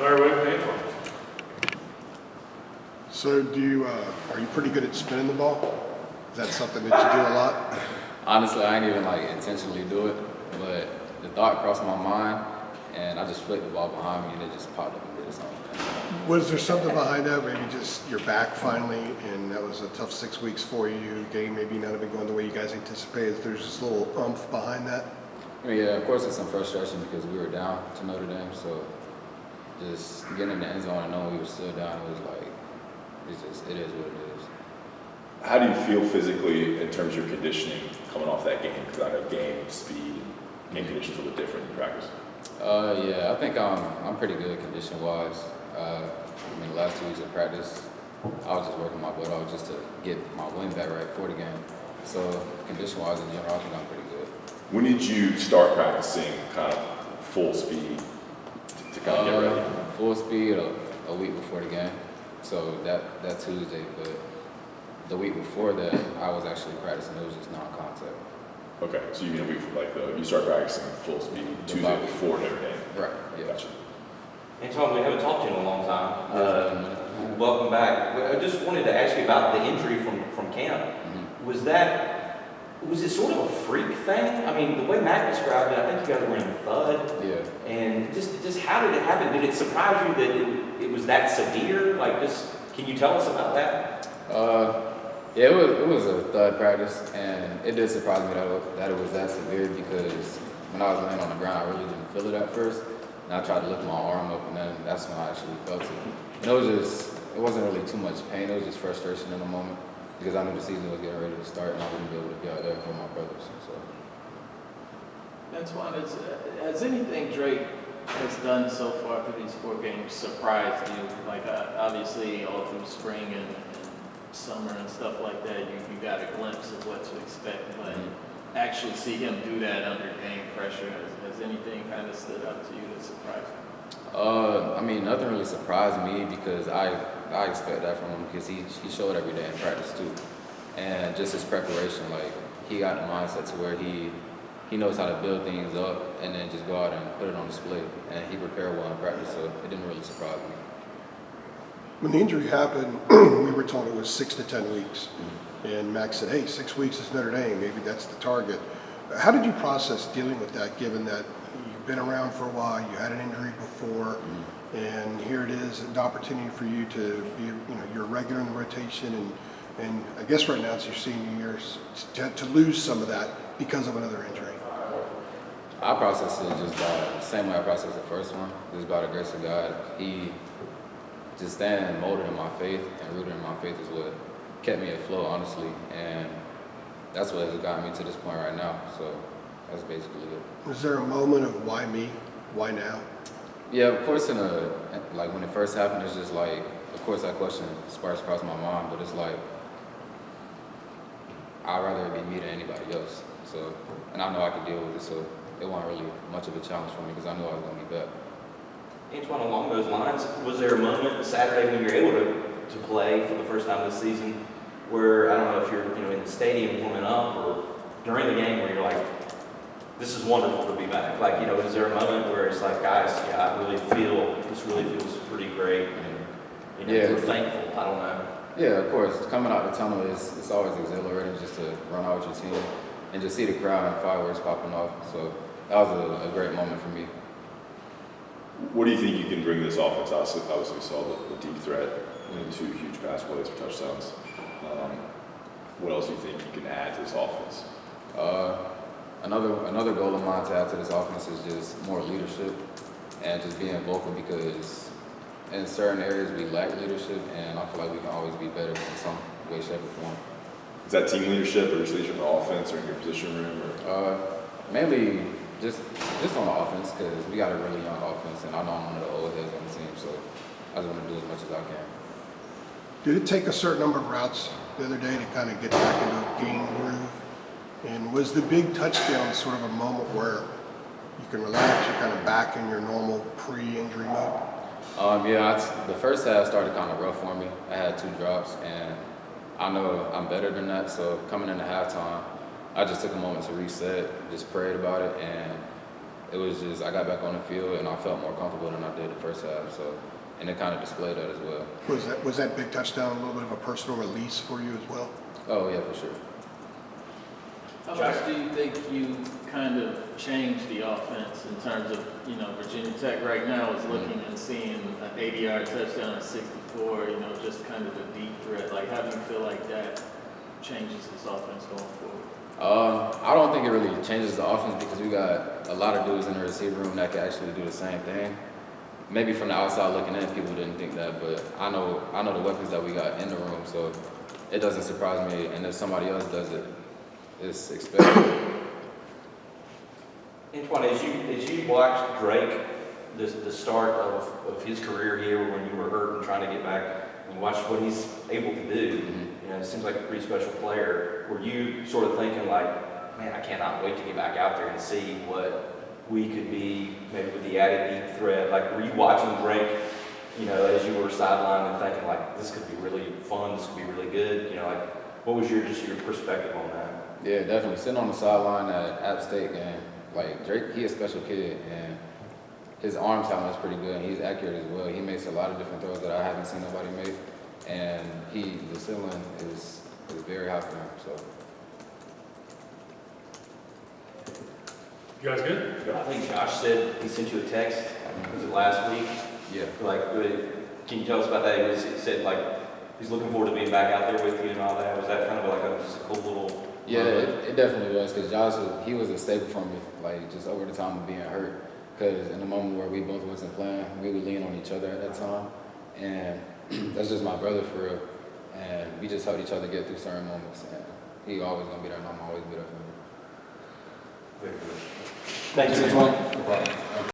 Fire away, Antoine. So are you pretty good at spinning the ball? Is that something that you do a lot? Honestly, I ain't even intentionally do it, but the thought crossed my mind, and I just flicked the ball behind me, and it just popped up and did its own thing. Was there something behind that? Maybe just you're back finally, and that was a tough 6 weeks for you. Game maybe not have been going the way you guys anticipated. There's this little oomph behind that. I mean, yeah, of course, it's some frustration because we were down to Notre Dame, so just getting in the end zone and knowing we were still down, it was like, it is what it is. How do you feel physically in terms of your conditioning coming off that game? Because I know game speed and conditions are a little different in practice. Yeah, I think I'm pretty good condition-wise. The last 2 weeks of practice, I was just working my butt off just to get my wind back right for the game. So condition-wise in general, I think I'm pretty good. When did you start practicing kind of full speed to kind of get ready? Full speed a week before the game. So that Tuesday, but the week before that, I was actually practicing. It was just non-contact. Okay, so you mean a week you start practicing full speed Tuesday before Notre Dame? Right. Yeah. Gotcha. Antoine, we haven't talked to you in a long time. Welcome back. I just wanted to ask you about the injury from camp. Mm-hmm. Was it sort of a freak thing? I mean, the way Matt described it, I think you guys were in thud. Yeah. And just how did it happen? Did it surprise you that it was that severe? Can you tell us about that? Yeah, it was a thud practice, and it did surprise me that it was that severe because when I was laying on the ground, I really didn't feel it at first. And I tried to lift my arm up, and then that's when I actually felt it. And it wasn't really too much pain. It was just frustration in the moment because I knew the season was getting ready to start, and I wouldn't be able to be out there with my brothers. So. Antoine, has anything Drake has done so far for these 4 games surprised you? Obviously, all through spring and summer and stuff like that, you got a glimpse of what to expect, but actually see him do that under game pressure, has anything kind of stood out to you that surprised you? Nothing really surprised me because I expect that from him because he showed every day in practice too. And just his preparation, he got the mindset to where he knows how to build things up and then just go out and put it on display. And he prepared well in practice, so it didn't really surprise me. When the injury happened, we were told it was 6 to 10 weeks. And Max said, hey, 6 weeks is Notre Dame. Maybe that's the target. How did you process dealing with that, given that you've been around for a while, you had an injury before, and here it is, an opportunity for you to be, you're regular in the rotation, and I guess right now it's your senior year, to lose some of that because of another injury? I process it just by the same way I processed the first one, just by the grace of God. He just staying molded in my faith and rooted in my faith is what kept me afloat, honestly, and that's what has gotten me to this point right now. So that's basically it. Was there a moment of why me? Why now? Yeah, of course. When it first happened, it's just of course that question sparks across my mind, but it's I'd rather it be me than anybody else. So, and I know I could deal with it, so it wasn't really much of a challenge for me because I knew I was going to be back. Antoine, along those lines, was there a moment Saturday when you were able to play for the first time this season where, I don't know if you're in the stadium warming up or during the game where you're like, this is wonderful to be back? Is there a moment where it's like, guys, I really feel, this really feels pretty great and we're thankful, I don't know. Yeah, of course. Coming out the tunnel, it's always exhilarating just to run out with your team and just see the crowd and fireworks popping off. So that was a great moment for me. What do you think you can bring this offense? Obviously, we saw the deep threat, 2 huge pass plays for touchdowns. What else do you think you can add to this offense? Another goal of mine to add to this offense is just more leadership and just being vocal because in certain areas we lack leadership and I feel like we can always be better in some way, shape, or form. Is that team leadership or just leadership on offense or in your position room? Mainly just on the offense because we got a really young offense and I know I'm one of the old heads on the team, so I just want to do as much as I can. Did it take a certain number of routes the other day to kind of get back into a game groove? And was the big touchdown sort of a moment where you can relax, you're kind of back in your normal pre-injury mode? The first half started kind of rough for me. I had 2 drops, and I know I'm better than that. So coming into halftime, I just took a moment to reset, just prayed about it, and it was just, I got back on the field and I felt more comfortable than I did the first half. So, and it kind of displayed that as well. Was that big touchdown a little bit of a personal release for you as well? Oh yeah, for sure. How much do you think you kind of changed the offense in terms of, Virginia Tech right now is looking and seeing an 80-yard touchdown at 64, just kind of a deep threat. Like, how do you feel like that changes this offense going forward? I don't think it really changes the offense because we got a lot of dudes in the receiver room that can actually do the same thing. Maybe from the outside looking in, people didn't think that, but I know the weapons that we got in the room, so it doesn't surprise me. And if somebody else does it, it's expected. Antoine, as you watched Drake, the start of his career here when you were hurt and trying to get back, and watch what he's able to do, it seems like a pretty special player. Were you sort of thinking like, man, I cannot wait to get back out there and see what we could be, maybe with the added deep threat? Like, were you watching Drake, as you were sidelined and thinking like, this could be really fun, this could be really good? Like, what was your perspective on that? Yeah, definitely. Sitting on the sideline at App State, and like Drake, he's a special kid, and his arm talent is pretty good, and he's accurate as well. He makes a lot of different throws that I haven't seen nobody make, and the ceiling is very high for him. So. You guys good? I think Josh said he sent you a text, was it last week? Yeah. Like, can you tell us about that? He said like, he's looking forward to being back out there with you and all that. Was that kind of like just a cool little... Yeah, it definitely was, because Josh, he was a staple for me, like, just over the time of being hurt. Because in the moment where we both wasn't playing, we would lean on each other at that time. And that's just my brother for real. And we just helped each other get through certain moments. And he always going to be there, and I'm always be there for him. Thanks, Antoine. No problem.